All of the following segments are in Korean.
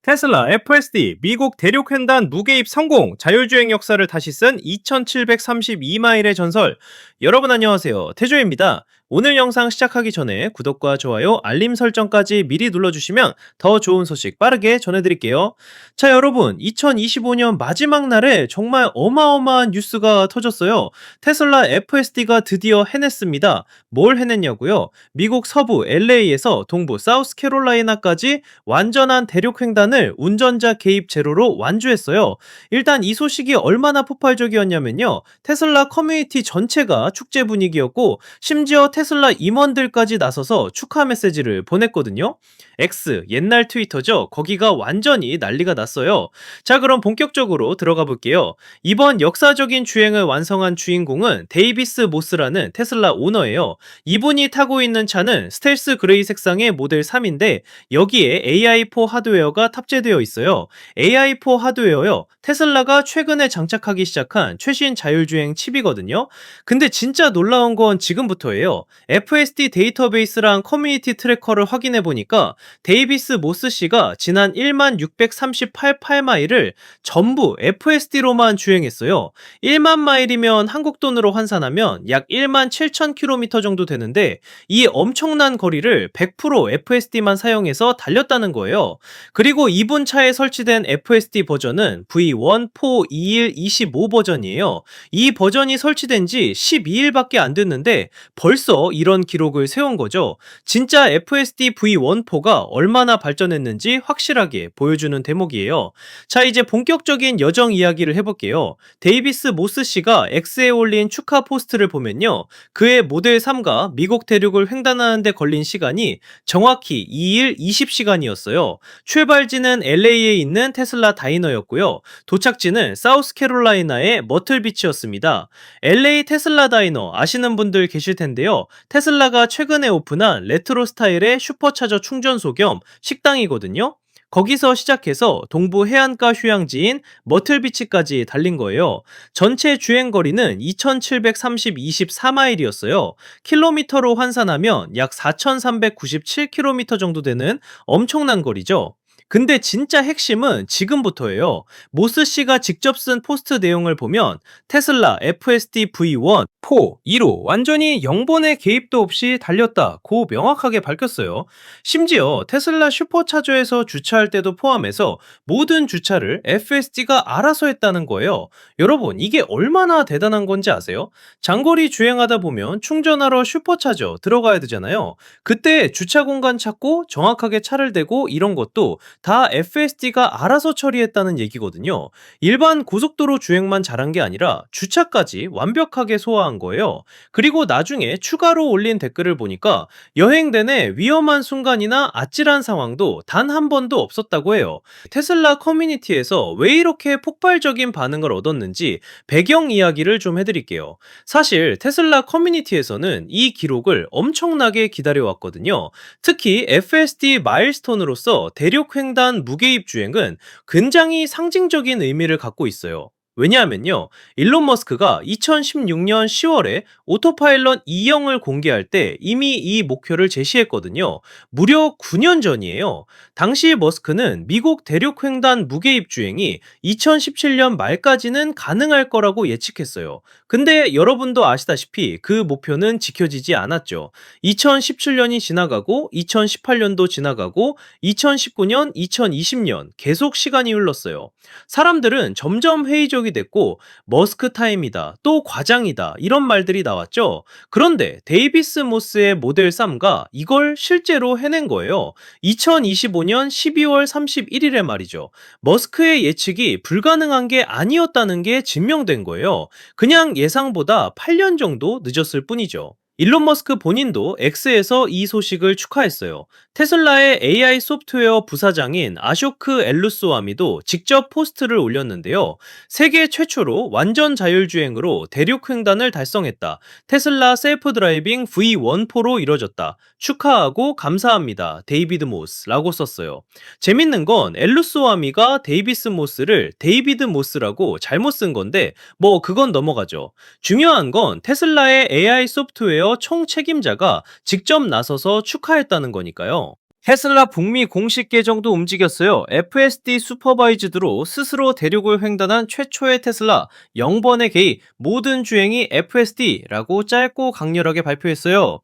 테슬라 FSD 미국 대륙 횡단 무개입 성공, 자율주행 역사를 다시 쓴 2732마일의 전설. 여러분 안녕하세요, 태조입니다. 오늘 영상 시작하기 전에 구독과 좋아요, 알림 설정까지 미리 눌러주시면 더 좋은 소식 빠르게 전해드릴게요. 자, 여러분, 2025년 마지막 날에 정말 어마어마한 뉴스가 터졌어요. 테슬라 FSD가 드디어 해냈습니다. 뭘 해냈냐고요? 미국 서부 LA에서 동부 사우스캐롤라이나까지 완전한 대륙 횡단을 운전자 개입 제로로 완주했어요. 일단 이 소식이 얼마나 폭발적이었냐면요, 테슬라 커뮤니티 전체가 축제 분위기였고, 심지어 테슬라 임원들까지 나서서 축하 메시지를 보냈거든요. X, 옛날 트위터죠. 거기가 완전히 난리가 났어요. 자, 그럼 본격적으로 들어가 볼게요. 이번 역사적인 주행을 완성한 주인공은 데이비스 모스라는 테슬라 오너예요. 이분이 타고 있는 차는 스텔스 그레이 색상의 모델 3인데 여기에 AI4 하드웨어가 탑재되어 있어요. AI4 하드웨어요, 테슬라가 최근에 장착하기 시작한 최신 자율주행 칩이거든요. 근데 진짜 놀라운 건 지금부터예요. FSD 데이터베이스랑 커뮤니티 트래커를 확인해 보니까 데이비스 모스 씨가 지난 1638마일을 전부 FSD로만 주행했어요. 1만 마일이면 한국 돈으로 환산하면 약 1만 7천 킬로미터 정도 되는데 이 엄청난 거리를 100% FSD만 사용해서 달렸다는 거예요. 그리고 이분 차에 설치된 FSD 버전은 V1, 4, 21, 25 버전이에요. 이 버전이 설치된 지 12일밖에 안 됐는데 벌써 이런 기록을 세운 거죠. 진짜 FSD V1.4가 얼마나 발전했는지 확실하게 보여주는 대목이에요. 자, 이제 본격적인 여정 이야기를 해볼게요. 데이비스 모스 씨가 X에 올린 축하 포스트를 보면요, 그의 모델 3가 미국 대륙을 횡단하는 데 걸린 시간이 정확히 2일 20시간이었어요. 출발지는 LA에 있는 테슬라 다이너였고요. 도착지는 사우스캐롤라이나의 머틀비치였습니다. LA 테슬라 다이너 아시는 분들 계실 텐데요. 테슬라가 최근에 오픈한 레트로 스타일의 슈퍼차저 충전소 겸 식당이거든요. 거기서 시작해서 동부 해안가 휴양지인 머틀비치까지 달린 거예요. 전체 주행거리는 2724마일이었어요. 킬로미터로 환산하면 약 4397km 정도 되는 엄청난 거리죠. 근데 진짜 핵심은 지금부터예요. 모스 씨가 직접 쓴 포스트 내용을 보면 테슬라 FSD V1, 4, 2로 완전히 영본의 개입도 없이 달렸다고 명확하게 밝혔어요. 심지어 테슬라 슈퍼차저에서 주차할 때도 포함해서 모든 주차를 FSD가 알아서 했다는 거예요. 여러분, 이게 얼마나 대단한 건지 아세요? 장거리 주행하다 보면 충전하러 슈퍼차저 들어가야 되잖아요. 그때 주차 공간 찾고 정확하게 차를 대고 이런 것도 다 FSD가 알아서 처리했다는 얘기거든요. 일반 고속도로 주행만 잘한 게 아니라 주차까지 완벽하게 소화한 거예요. 그리고 나중에 추가로 올린 댓글을 보니까 여행 내내 위험한 순간이나 아찔한 상황도 단 한 번도 없었다고 해요. 테슬라 커뮤니티에서 왜 이렇게 폭발적인 반응을 얻었는지 배경 이야기를 좀 해드릴게요. 사실 테슬라 커뮤니티에서는 이 기록을 엄청나게 기다려왔거든요. 특히 FSD 마일스톤으로서 대륙 횡단 무개입 주행은 굉장히 상징적인 의미를 갖고 있어요. 왜냐하면요, 일론 머스크가 2016년 10월에 오토파일럿 2형을 공개할 때 이미 이 목표를 제시했거든요. 무려 9년 전이에요. 당시 머스크는 미국 대륙 횡단 무개입 주행이 2017년 말까지는 가능할 거라고 예측했어요. 근데 여러분도 아시다시피 그 목표는 지켜지지 않았죠. 2017년이 지나가고 2018년도 지나가고 2019년, 2020년 계속 시간이 흘렀어요. 사람들은 점점 회의적이 됐고 머스크 타임이다, 또 과장이다, 이런 말들이 나왔죠. 그런데 데이비스 모스의 모델 3가 이걸 실제로 해낸 거예요. 2025년 12월 31일에 말이죠. 머스크의 예측이 불가능한 게 아니었다는 게 증명된 거예요. 그냥 예상보다 8년 정도 늦었을 뿐이죠. 일론 머스크 본인도 X에서 이 소식을 축하했어요. 테슬라의 AI 소프트웨어 부사장인 아쇼크 엘루소아미도 직접 포스트를 올렸는데요. 세계 최초로 완전 자율주행으로 대륙 횡단을 달성했다. 테슬라 셀프 드라이빙 V1포로 이뤄졌다. 축하하고 감사합니다. 데이비드 모스라고 썼어요. 재밌는 건 엘루소아미가 데이비스 모스를 데이비드 모스라고 잘못 쓴 건데 뭐 그건 넘어가죠. 중요한 건 테슬라의 AI 소프트웨어 총 책임자가 직접 나서서 축하했다는 거니까요. 테슬라 북미 공식 계정도 움직였어요. FSD 슈퍼바이즈드로 스스로 대륙을 횡단한 최초의 테슬라 0번의 개입 모든 주행이 FSD라고 짧고 강렬하게 발표했어요.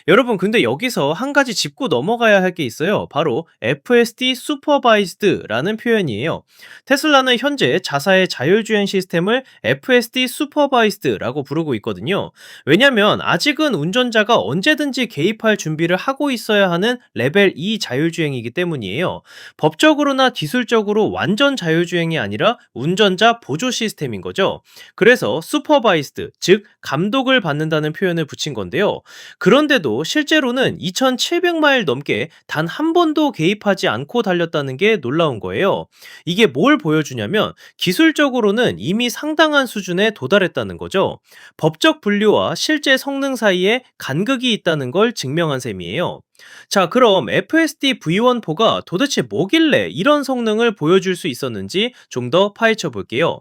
여러분 근데 여기서 한 가지 짚고 넘어가야 할 게 있어요. 바로 FSD 슈퍼바이즈드라는 표현이에요. 테슬라는 현재 자사의 자율주행 시스템을 FSD 슈퍼바이즈드라고 부르고 있거든요. 왜냐면 아직은 운전자가 언제든지 개입할 준비를 하고 있어야 하는 레벨 2 자율주행이기 때문이에요. 법적으로나 기술적으로 완전 자율주행이 아니라 운전자 보조 시스템인 거죠. 그래서 슈퍼바이스드, 즉 감독을 받는다는 표현을 붙인 건데요. 그런데도 실제로는 2,700마일 넘게 단 한 번도 개입하지 않고 달렸다는 게 놀라운 거예요. 이게 뭘 보여주냐면 기술적으로는 이미 상당한 수준에 도달했다는 거죠. 법적 분류와 실제 성능 사이에 간극이 있다는 걸 증명한 셈이에요. 자, 그럼 FSD V1포가 도대체 뭐길래 이런 성능을 보여줄 수 있었는지 좀 더 파헤쳐 볼게요.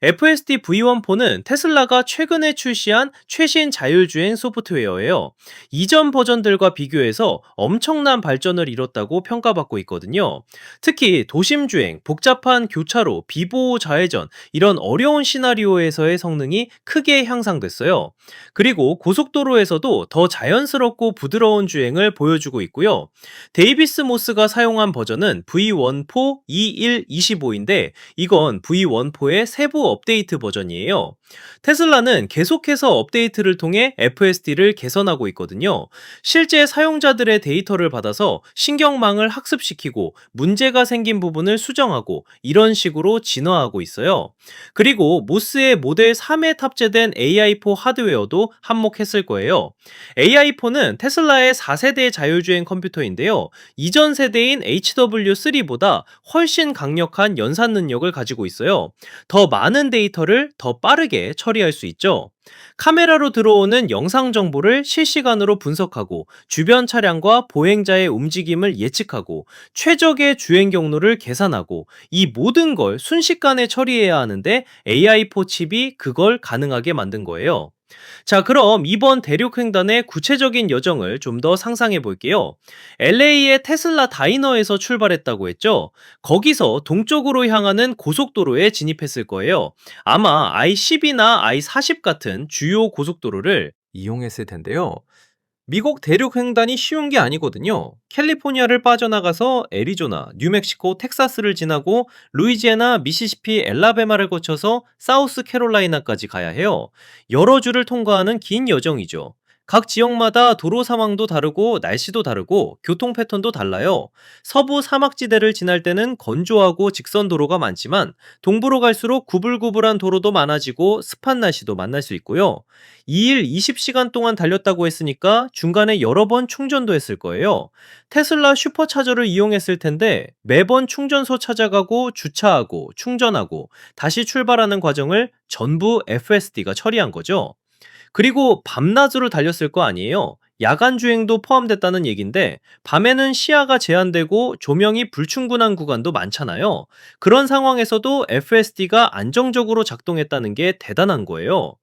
FSD V1포는 테슬라가 최근에 출시한 최신 자율주행 소프트웨어예요. 이전 버전들과 비교해서 엄청난 발전을 이뤘다고 평가받고 있거든요. 특히 도심주행, 복잡한 교차로, 비보호 좌회전 이런 어려운 시나리오에서의 성능이 크게 향상됐어요. 그리고 고속도로에서도 더 자연스럽고 부드러운 주행을 보여주고 있고요. 데이비스 모스가 사용한 버전은 V1포 2125인데 이건 V1포의 세부 업데이트 버전이에요. 테슬라는 계속해서 업데이트를 통해 FSD를 개선하고 있거든요. 실제 사용자들의 데이터를 받아서 신경망을 학습시키고 문제가 생긴 부분을 수정하고 이런 식으로 진화하고 있어요. 그리고 모스의 모델 3에 탑재된 AI4 하드웨어도 한몫했을 거예요. AI4는 테슬라의 4세대 자율주행 컴퓨터인데요. 이전 세대인 HW3보다 훨씬 강력한 연산 능력을 가지고 있어요. 더 많은 데이터를 더 빠르게 처리할 수 있죠. 카메라로 들어오는 영상 정보를 실시간으로 분석하고 주변 차량과 보행자의 움직임을 예측하고 최적의 주행 경로를 계산하고 이 모든 걸 순식간에 처리해야 하는데 AI4 칩이 그걸 가능하게 만든 거예요. 자, 그럼 이번 대륙 횡단의 구체적인 여정을 좀 더 상상해 볼게요. LA의 테슬라 다이너에서 출발했다고 했죠? 거기서 동쪽으로 향하는 고속도로에 진입했을 거예요. 아마 I-10이나 I-40 같은 주요 고속도로를 이용했을 텐데요. 미국 대륙 횡단이 쉬운 게 아니거든요. 캘리포니아를 빠져나가서 애리조나, 뉴멕시코, 텍사스를 지나고 루이지애나, 미시시피, 엘라베마를 거쳐서 사우스 캐롤라이나까지 가야 해요. 여러 주를 통과하는 긴 여정이죠. 각 지역마다 도로 상황도 다르고 날씨도 다르고 교통 패턴도 달라요. 서부 사막지대를 지날 때는 건조하고 직선 도로가 많지만 동부로 갈수록 구불구불한 도로도 많아지고 습한 날씨도 만날 수 있고요. 2일 20시간 동안 달렸다고 했으니까 중간에 여러 번 충전도 했을 거예요. 테슬라 슈퍼차저를 이용했을 텐데 매번 충전소 찾아가고 주차하고 충전하고 다시 출발하는 과정을 전부 FSD가 처리한 거죠. 그리고 밤낮으로 달렸을 거 아니에요. 야간 주행도 포함됐다는 얘긴데 밤에는 시야가 제한되고 조명이 불충분한 구간도 많잖아요. 그런 상황에서도 FSD가 안정적으로 작동했다는 게 대단한 거예요.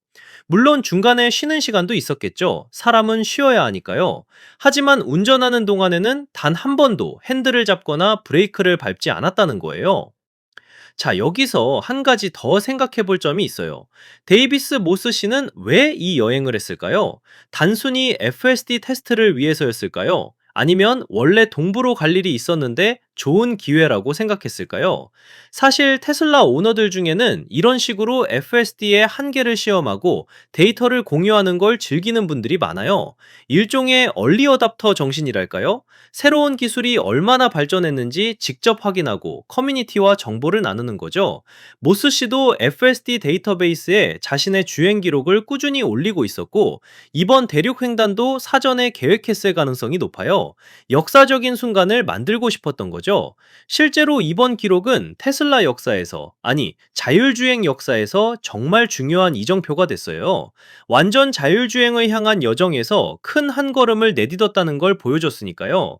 물론 중간에 쉬는 시간도 있었겠죠. 사람은 쉬어야 하니까요. 하지만 운전하는 동안에는 단 한 번도 핸들을 잡거나 브레이크를 밟지 않았다는 거예요. 자, 여기서 한 가지 더 생각해 볼 점이 있어요. 데이비스 모스 씨는 왜 이 여행을 했을까요? 단순히 FSD 테스트를 위해서였을까요? 아니면 원래 동부로 갈 일이 있었는데 좋은 기회라고 생각했을까요? 사실 테슬라 오너들 중에는 이런 식으로 FSD의 한계를 시험하고 데이터를 공유하는 걸 즐기는 분들이 많아요. 일종의 얼리 어답터 정신이랄까요? 새로운 기술이 얼마나 발전했는지 직접 확인하고 커뮤니티와 정보를 나누는 거죠. 모스 씨도 FSD 데이터베이스에 자신의 주행 기록을 꾸준히 올리고 있었고, 이번 대륙 횡단도 사전에 계획했을 가능성이 높아요. 역사적인 순간을 만들고 싶었던 거죠. 실제로 이번 기록은 테슬라 역사에서, 아니, 자율주행 역사에서 정말 중요한 이정표가 됐어요. 완전 자율주행을 향한 여정에서 큰 한 걸음을 내딛었다는 걸 보여줬으니까요.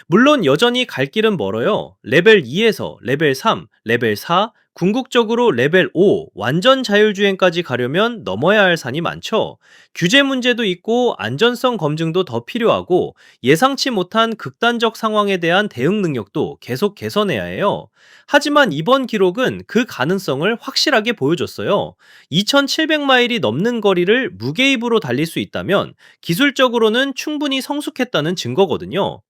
물론 여전히 갈 길은 멀어요. 레벨 2에서 레벨 3, 레벨 4, 궁극적으로 레벨 5, 완전 자율주행까지 가려면 넘어야 할 산이 많죠. 규제 문제도 있고 안전성 검증도 더 필요하고 예상치 못한 극단적 상황에 대한 대응 능력도 계속 개선해야 해요. 하지만 이번 기록은 그 가능성을 확실하게 보여줬어요. 2700마일이 넘는 거리를 무게입으로 달릴 수 있다면 기술적으로는 충분히 성숙했다는 증거거든요.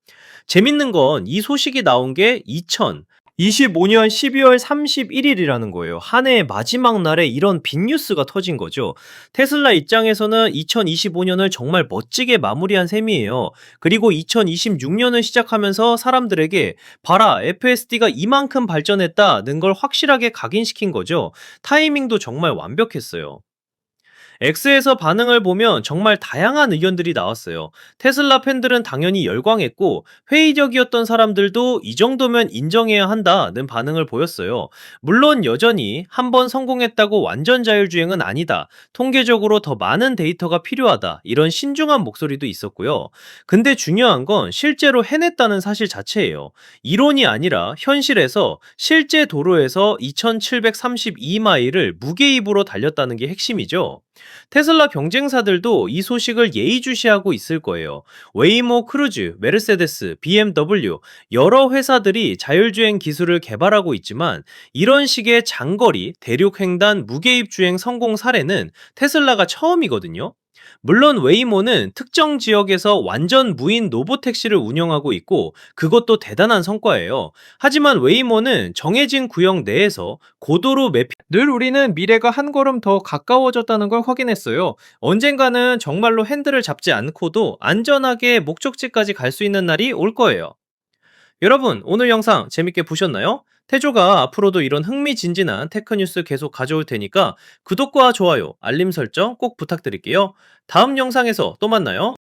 재밌는 건 이 소식이 나온 게 2025년 12월 31일이라는 거예요. 한 해의 마지막 날에 이런 빅뉴스가 터진 거죠. 테슬라 입장에서는 2025년을 정말 멋지게 마무리한 셈이에요. 그리고 2026년을 시작하면서 사람들에게 봐라, FSD가 이만큼 발전했다는 걸 확실하게 각인시킨 거죠. 타이밍도 정말 완벽했어요. X에서 반응을 보면 정말 다양한 의견들이 나왔어요. 테슬라 팬들은 당연히 열광했고, 회의적이었던 사람들도 이 정도면 인정해야 한다는 반응을 보였어요. 물론 여전히 한 번 성공했다고 완전 자율주행은 아니다, 통계적으로 더 많은 데이터가 필요하다, 이런 신중한 목소리도 있었고요. 근데 중요한 건 실제로 해냈다는 사실 자체예요. 이론이 아니라 현실에서 실제 도로에서 2732마일을 무게입으로 달렸다는 게 핵심이죠. 테슬라 경쟁사들도 이 소식을 예의주시하고 있을 거예요. 웨이모, 크루즈, 메르세데스, BMW 여러 회사들이 자율주행 기술을 개발하고 있지만, 이런 식의 장거리 대륙 횡단 무개입 주행 성공 사례는 테슬라가 처음이거든요. 물론 웨이모는 특정 지역에서 완전 무인 로보택시를 운영하고 있고, 그것도 대단한 성과예요. 하지만 웨이모는 정해진 구역 내에서 고도로 매핑, 늘 우리는 미래가 한 걸음 더 가까워졌다는 걸 확인했어요. 언젠가는 정말로 핸들을 잡지 않고도 안전하게 목적지까지 갈 수 있는 날이 올 거예요. 여러분, 오늘 영상 재밌게 보셨나요? 태조가 앞으로도 이런 흥미진진한 테크뉴스 계속 가져올 테니까 구독과 좋아요, 알림 설정 꼭 부탁드릴게요. 다음 영상에서 또 만나요.